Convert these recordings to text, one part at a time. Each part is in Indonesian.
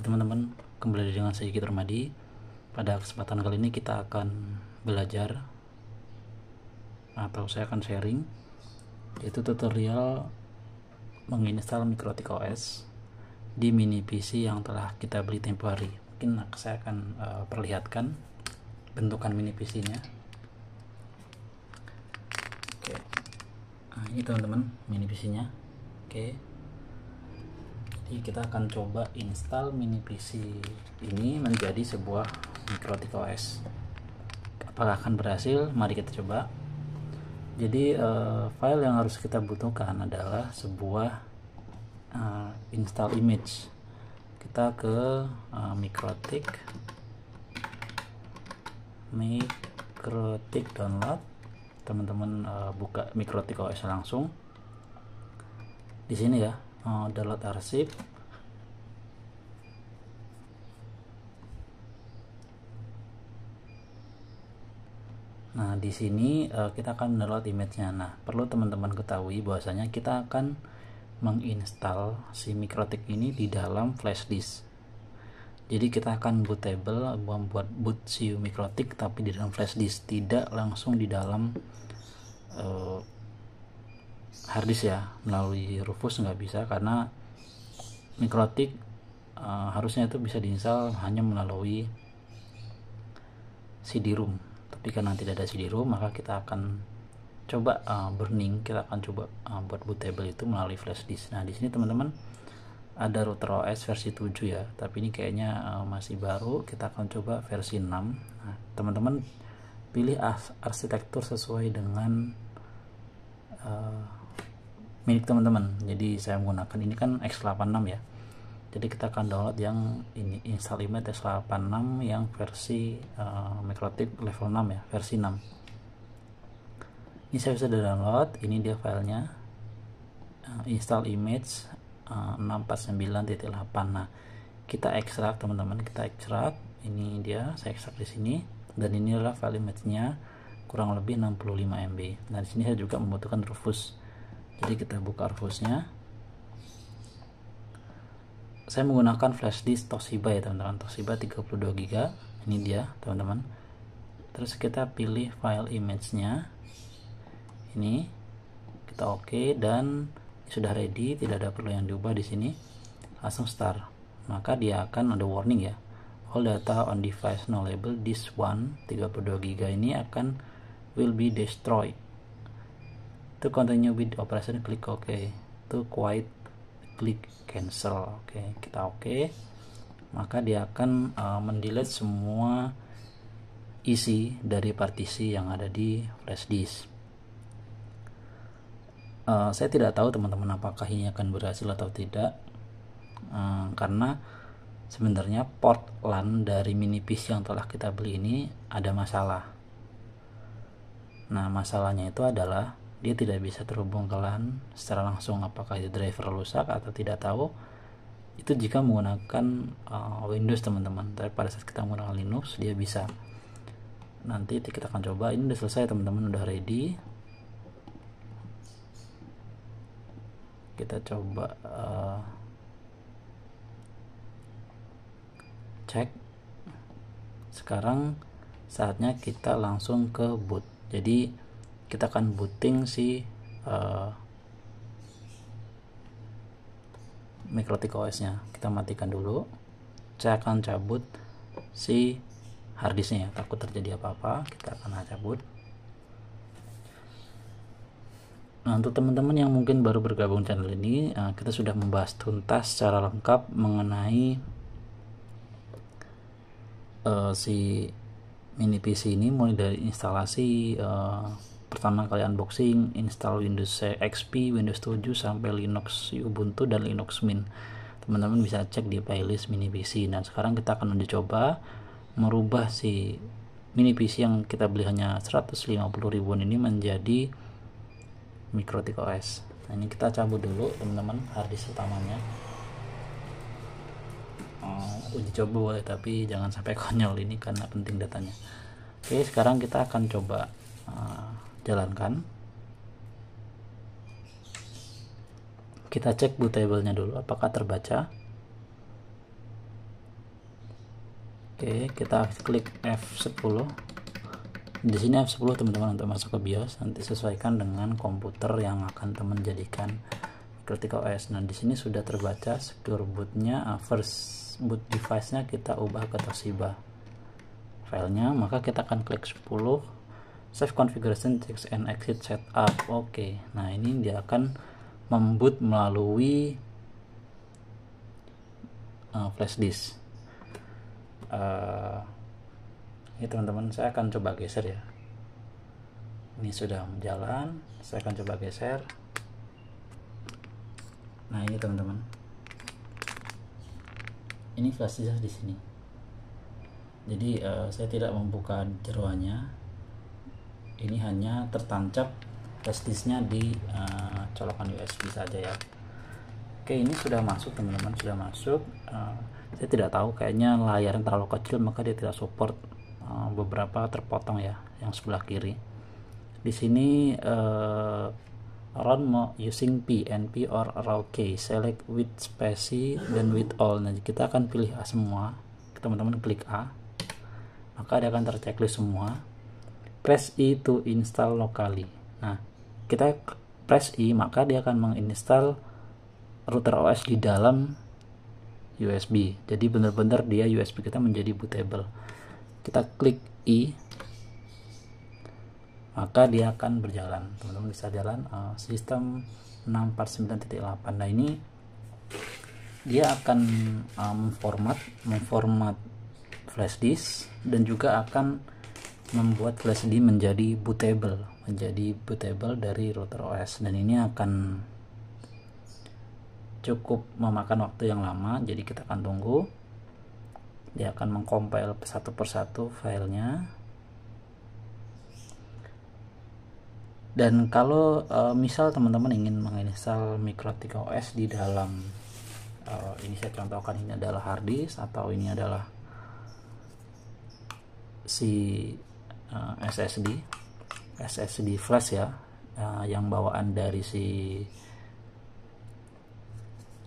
teman-teman, kembali dengan saya Gita Ramadi. Pada kesempatan kali ini kita akan belajar atau saya akan sharing, yaitu tutorial menginstal Mikrotik OS di mini PC yang telah kita beli tempo hari. Mungkin saya akan perlihatkan bentukan mini PC-nya. Oke, nah, ini teman-teman mini PC-nya. Oke. Jadi kita akan coba install mini PC ini menjadi sebuah Mikrotik OS. Apakah akan berhasil? Mari kita coba. Jadi file yang harus kita butuhkan adalah sebuah install image. Kita ke Mikrotik download. Teman-teman buka Mikrotik OS langsung. Di sini ya. Download arsip. Nah, di sini kita akan download image-nya. Nah, perlu teman-teman ketahui bahwasanya kita akan menginstal si Mikrotik ini di dalam flash disk. Jadi kita akan bootable, membuat boot si Mikrotik tapi di dalam flash disk, tidak langsung di dalam harddisk ya. Melalui Rufus nggak bisa, karena Mikrotik harusnya itu bisa diinstal hanya melalui CD-ROM. Tapi karena tidak ada CD-ROM, maka kita akan coba burning, kita akan coba buat bootable itu melalui flash disk. Nah, di sini teman-teman ada router OS versi 7 ya, tapi ini kayaknya masih baru. Kita akan coba versi 6. Nah, teman-teman pilih arsitektur sesuai dengan milik teman-teman. Jadi saya menggunakan ini kan x86 ya, jadi kita akan download yang ini, install image x86 yang versi Mikrotik level 6 ya, versi 6. Ini saya sudah download, ini dia filenya, install image 649.8. Nah, kita ekstrak teman-teman, kita ekstrak. Ini dia, saya ekstrak di sini, dan ini adalah file image-nya, kurang lebih 65 MB. Nah, di sini saya juga membutuhkan Rufus. Jadi kita buka Rufusnya. Saya menggunakan flash disk Toshiba ya teman-teman, Toshiba 32 GB. Ini dia teman-teman. Terus kita pilih file image-nya. Ini kita oke, dan sudah ready, tidak ada perlu yang diubah di sini. Langsung start. Maka dia akan ada warning ya. All data on device no label disk 1 32 GB ini will be destroyed. To continue with operation, klik OK. To quit, klik cancel. Oke, kita oke. Maka dia akan mendelete semua isi dari partisi yang ada di flash disk. Saya tidak tahu teman-teman apakah ini akan berhasil atau tidak, karena sebenarnya port LAN dari mini PC yang telah kita beli ini ada masalah. Nah, masalahnya itu adalah dia tidak bisa terhubung ke LAN secara langsung. Apakah itu driver rusak atau tidak tahu, itu jika menggunakan Windows teman-teman. Tapi pada saat kita menggunakan Linux dia bisa. Nanti kita akan coba. Ini udah selesai teman-teman, udah ready. Kita coba cek. Sekarang saatnya kita langsung ke boot. Jadi kita akan booting si Mikrotik OS nya. Kita matikan dulu. Saya akan cabut si harddisknya, takut terjadi apa-apa. Kita akan cabut. Nah, untuk teman-teman yang mungkin baru bergabung channel ini, kita sudah membahas tuntas secara lengkap mengenai si mini PC ini, mulai dari instalasi, pertama kali unboxing, install Windows XP, Windows 7 sampai Linux Ubuntu dan Linux Mint. Teman-teman bisa cek di playlist mini PC. Dan sekarang kita akan mencoba merubah si mini PC yang kita beli hanya 150 ribuan ini menjadi Mikrotik OS. Nah, ini kita cabut dulu teman-teman harddisk utamanya. Uji coba boleh, tapi jangan sampai konyol ini karena penting datanya. Oke, sekarang kita akan coba jalankan. Kita cek bootable-nya dulu apakah terbaca. Oke, kita klik F10. Di sini F10 teman-teman untuk masuk ke BIOS. Nanti sesuaikan dengan komputer yang akan teman jadikan Microtik OS. Nah, di sini sudah terbaca secure bootnya, first boot device-nya kita ubah ke Toshiba filenya. Maka kita akan klik 10, save configuration, check and exit setup. Oke, nah ini dia akan memboot melalui flash disk. Ini teman-teman, saya akan coba geser ya. Ini sudah jalan, saya akan coba geser. Nah ini teman-teman, ini flash disk di sini. Jadi saya tidak membuka jeroannya. Ini hanya tertancap flash disknya di colokan USB saja ya. Oke, ini sudah masuk teman-teman, sudah masuk. Saya tidak tahu, kayaknya layarnya terlalu kecil maka dia tidak support, beberapa terpotong ya yang sebelah kiri. Di sini run using PNP or RAW case, select with spacey dan with all. Nah, kita akan pilih A semua. Teman-teman klik A, maka dia akan terchecklist semua. Press E to install locally. Nah, kita press E maka dia akan menginstal router OS di dalam USB. Jadi benar-benar dia USB kita menjadi bootable. Kita klik I, maka dia akan berjalan. Teman-teman bisa jalan sistem 649.8. Nah ini dia akan memformat flash disk dan juga akan membuat flash disk menjadi bootable dari router OS. Dan ini akan cukup memakan waktu yang lama, jadi kita akan tunggu. Dia akan mengcompile satu persatu filenya. Dan kalau misal teman-teman ingin menginstal Microtik OS di dalam ini saya contohkan, ini adalah hard disk atau ini adalah si SSD flash ya, yang bawaan dari si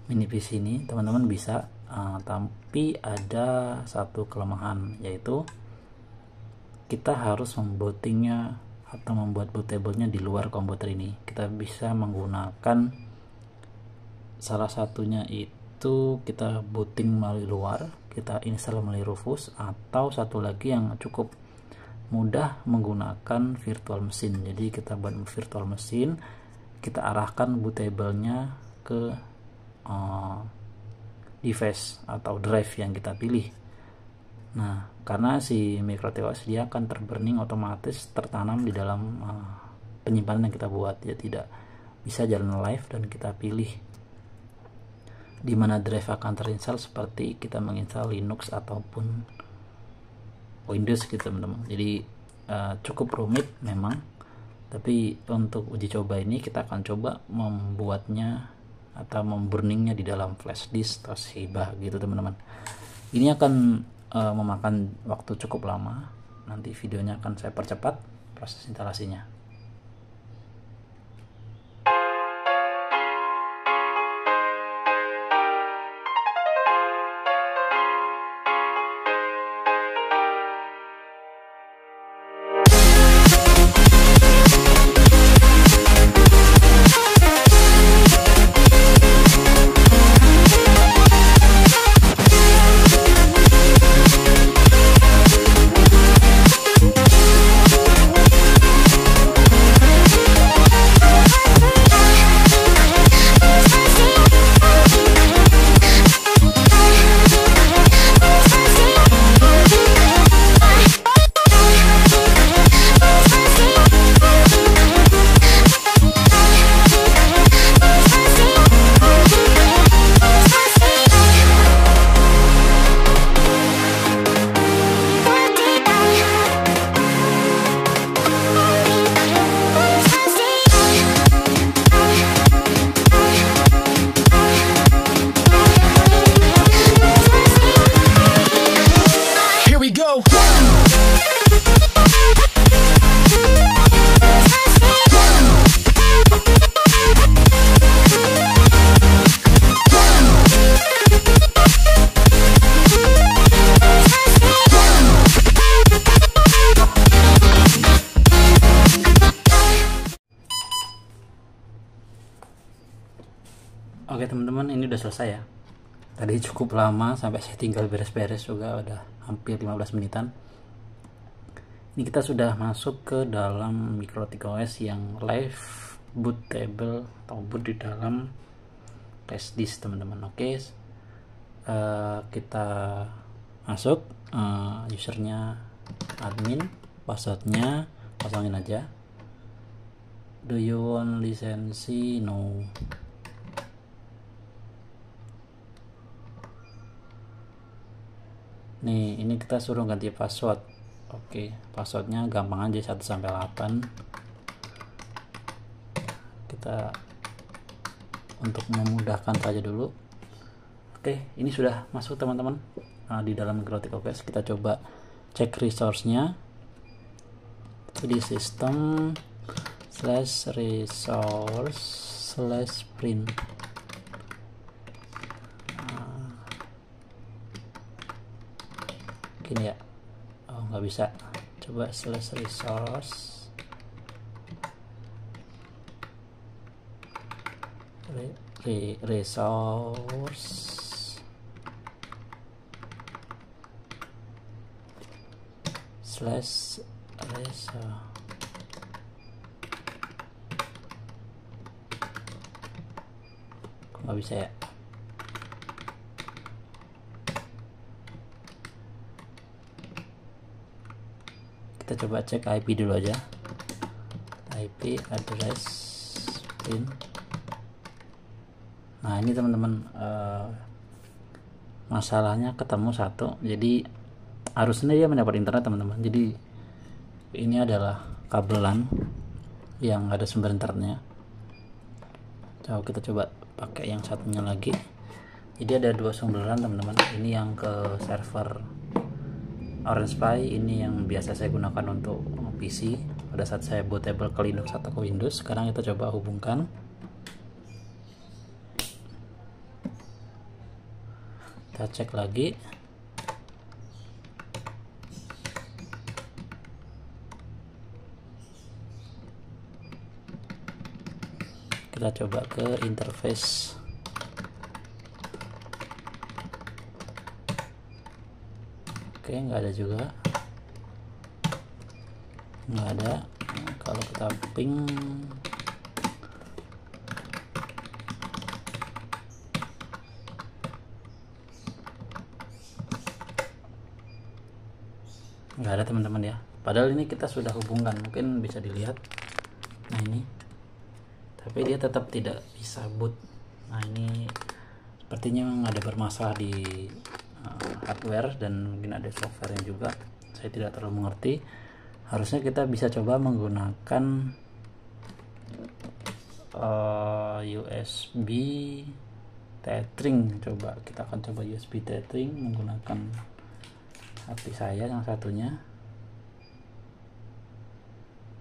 mini PC ini, teman-teman bisa, tapi ada satu kelemahan, yaitu kita harus membootingnya atau membuat bootable-nya di luar komputer ini. Kita bisa menggunakan salah satunya itu kita booting melalui luar, kita install melalui Rufus, atau satu lagi yang cukup mudah menggunakan virtual machine. Jadi kita buat virtual machine, kita arahkan bootable-nya ke device atau drive yang kita pilih. Nah, karena si Microtik OS dia akan terburning otomatis tertanam di dalam penyimpanan yang kita buat, ya tidak bisa jalan live dan kita pilih di mana drive akan terinstall seperti kita menginstal Linux ataupun Windows gitu teman-teman. Jadi cukup rumit memang, tapi untuk uji coba ini kita akan coba membuatnya atau memburningnya di dalam flash disk Toshiba gitu teman-teman. Ini akan memakan waktu cukup lama. Nanti videonya akan saya percepat proses instalasinya. sudah selesai ya. Tadi cukup lama sampai saya tinggal beres-beres juga, udah hampir 15 menitan. Ini kita sudah masuk ke dalam Mikrotik OS yang live bootable atau boot di dalam flash disk teman-teman. Oke, kita masuk, usernya admin, passwordnya pasangin aja. Do you want lisensi? No. Nih, ini kita suruh ganti password. Oke, passwordnya gampang aja, 1 sampai 8. Kita untuk memudahkan saja dulu. Oke, ini sudah masuk teman-teman. Di dalam Mikrotik OS kita coba cek resource-nya. Di sistem /resource/print. Gini ya. Oh, nggak bisa. Coba /resource nggak bisa ya. Kita coba cek IP dulu aja. IP address print. Nah ini teman-teman, masalahnya ketemu satu, jadi harusnya dia mendapat internet teman-teman. Jadi ini adalah kabelan yang ada sumber internetnya. Kita coba pakai yang satunya lagi. Jadi ada 2 sumberan teman-teman. Ini yang ke server Orange Pi, ini yang biasa saya gunakan untuk PC pada saat saya bootable ke Linux atau ke Windows. Sekarang kita coba hubungkan. Kita cek lagi. Kita coba ke interface. Oke, nggak ada juga. Nggak ada. Kalau kita ping, nggak ada teman-teman ya. Padahal ini kita sudah hubungkan, mungkin bisa dilihat. Nah ini, tapi dia tetap tidak bisa boot. Nah ini sepertinya memang ada bermasalah di hardware dan mungkin ada softwarenya juga. Saya tidak terlalu mengerti. Harusnya kita bisa coba menggunakan USB tethering. Coba kita akan coba USB tethering menggunakan HP saya yang satunya.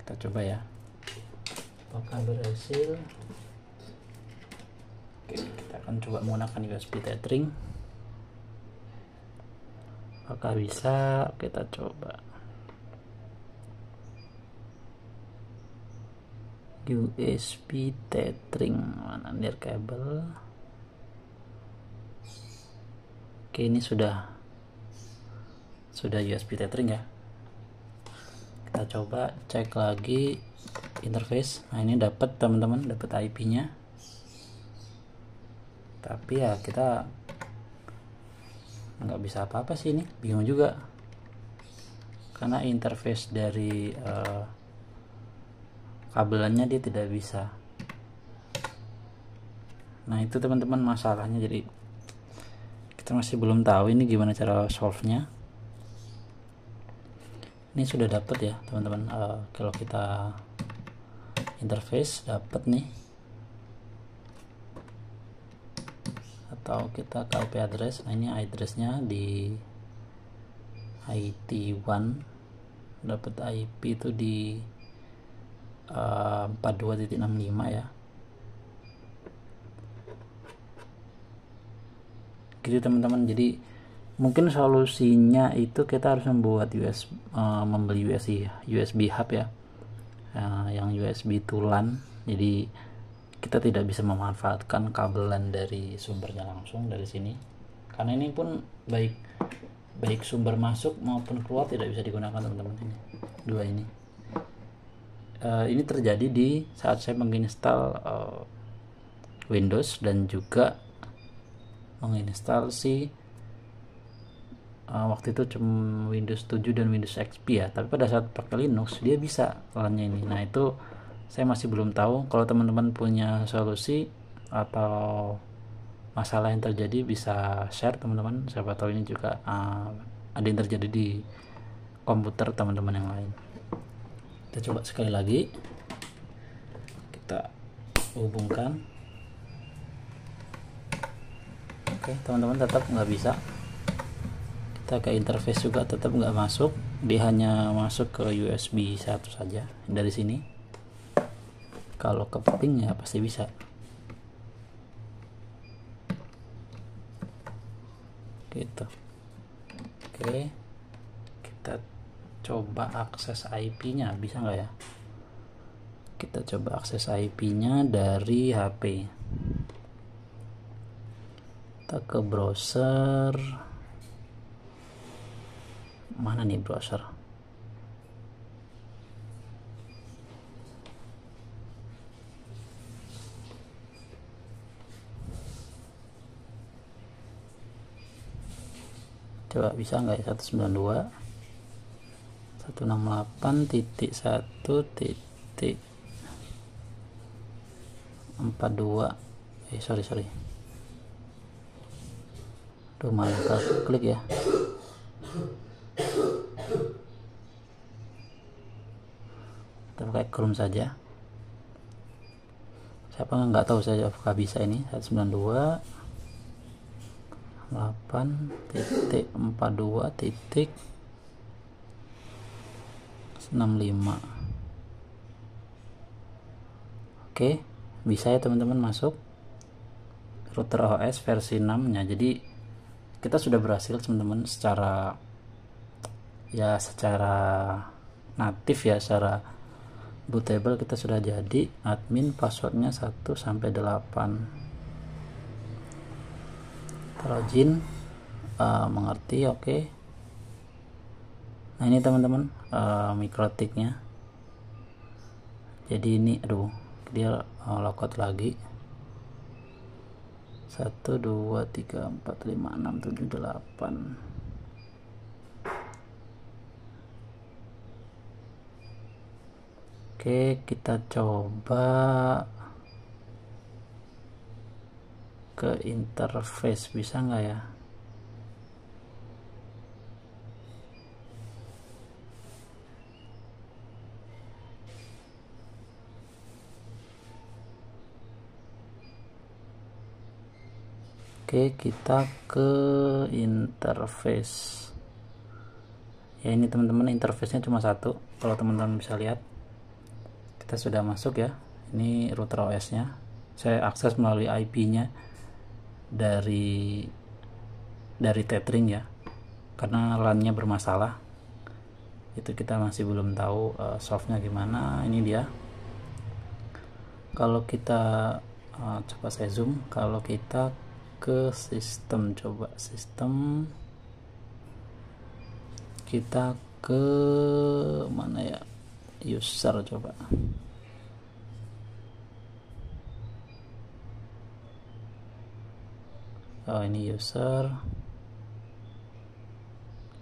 Kita coba ya, apakah berhasil. Oke, kita akan coba menggunakan USB tethering. Apakah bisa? Kita coba USB tethering, mana near kabel. Oke, ini sudah USB tethering ya. Kita coba cek lagi interface. Nah ini dapat teman-teman, dapat IP-nya. Tapi ya kita nggak bisa apa-apa sih, ini bingung juga karena interface dari kabelannya dia tidak bisa. Nah itu teman-teman masalahnya. Jadi kita masih belum tahu ini gimana cara solve nya. Ini sudah dapat ya teman-teman. Kalau kita interface dapat nih, atau kita ke IP address. Nah ini addressnya di IT1, dapat IP itu di 42.65 ya. Gitu teman-teman. Jadi mungkin solusinya itu kita harus membuat membeli USB hub ya, yang USB to LAN. Jadi kita tidak bisa memanfaatkan kabelan dari sumbernya langsung dari sini, karena ini pun baik sumber masuk maupun keluar tidak bisa digunakan teman-teman. Ini dua ini terjadi di saat saya menginstal Windows dan juga menginstal waktu itu cuma Windows 7 dan Windows XP ya, tapi pada saat pakai Linux dia bisa LAN-nya ini. Nah itu saya masih belum tahu. Kalau teman-teman punya solusi atau masalah yang terjadi bisa share teman-teman, siapa tahu ini juga ada yang terjadi di komputer teman-teman yang lain. Kita coba sekali lagi, kita hubungkan. Oke teman-teman, tetap nggak bisa. Kita ke interface juga tetap nggak masuk, dia hanya masuk ke USB 1 saja dari sini. Kalau ke ping ya pasti bisa. Gitu. Oke, kita coba akses IP-nya, bisa nggak ya? Kita coba akses IP-nya dari HP. Kita ke browser. Mana nih browser? Coba bisa nggak ya? 192.168.42. Sorry. Duh, malah klik ya. Kita pakai Chrome saja. Siapa nggak tahu saya apakah bisa ini 192.8.42.65. Oke, bisa ya teman-teman masuk router OS versi 6 nya. Jadi kita sudah berhasil teman-teman secara natif ya, secara bootable kita sudah jadi admin, passwordnya 1 sampai 8. Login, mengerti, oke. Nah ini teman-teman mikrotiknya. Jadi ini dia logout lagi. 1 2 3 4 5 6 7 8. Oke, kita coba ke interface, bisa nggak ya? Oke, kita ke interface. Ya ini teman-teman, interface-nya cuma satu. Kalau teman-teman bisa lihat, kita sudah masuk ya. Ini router OS-nya. Saya akses melalui IP-nya dari tethering ya. Karena LAN-nya bermasalah. Itu kita masih belum tahu softnya gimana. Ini dia. Kalau kita coba saya zoom, kalau kita ke sistem, coba sistem, kita ke mana ya, user, coba ini user,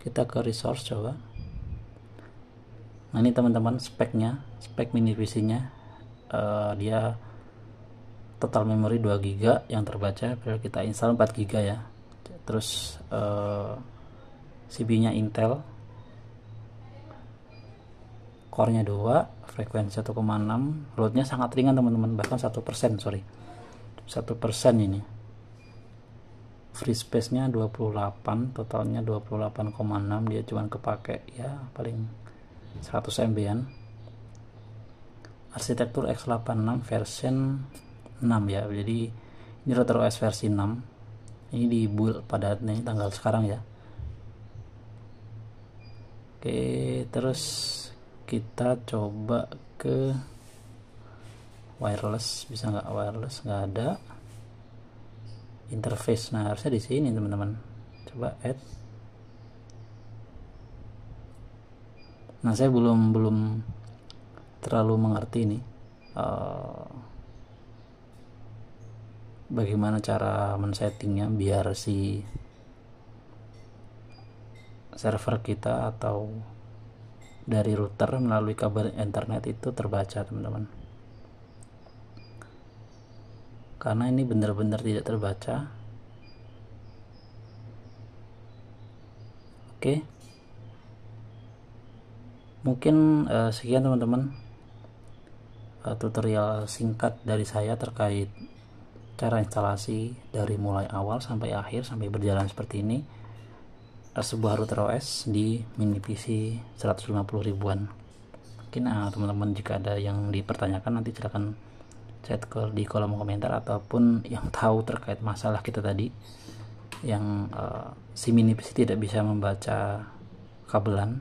kita ke resource coba. Nah ini teman-teman speknya, spek mini PC nya dia total memori 2 GB yang terbaca, kalau kita install 4 GB ya. Terus CPU nya Intel, core nya 2, frekuensi 1,6, loadnya sangat ringan teman-teman, bahkan 1% sorry 1% ini. Free space nya 28, totalnya 28,6, dia cuman kepake ya paling 100 MB-an. Arsitektur x86 version 6 ya, jadi ini router OS versi 6. Ini di build pada ini tanggal sekarang ya. Oke, terus kita coba ke wireless, bisa nggak wireless, nggak ada. Interface, nah harusnya di sini teman-teman, coba add. Nah saya belum terlalu mengerti nih bagaimana cara men-settingnya biar si server kita atau dari router melalui kabel internet itu terbaca teman-teman, karena ini benar-benar tidak terbaca. Oke, mungkin sekian teman-teman tutorial singkat dari saya terkait cara instalasi dari mulai awal sampai akhir sampai berjalan seperti ini sebuah router OS di mini PC 150 ribuan. Mungkin teman-teman jika ada yang dipertanyakan nanti silahkan chat di kolom komentar, ataupun yang tahu terkait masalah kita tadi yang si mini PC tidak bisa membaca kabelan,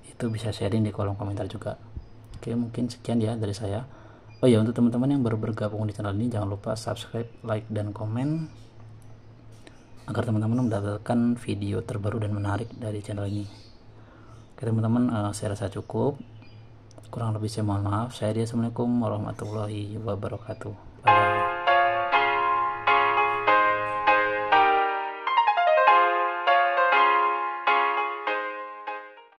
itu bisa sharing di kolom komentar juga. Oke, mungkin sekian ya dari saya. Oh ya, untuk teman-teman yang baru bergabung di channel ini, jangan lupa subscribe, like, dan komen agar teman-teman mendapatkan video terbaru dan menarik dari channel ini. Oke teman-teman, saya rasa cukup. Kurang lebih saya mohon maaf. Assalamualaikum warahmatullahi wabarakatuh. Bye.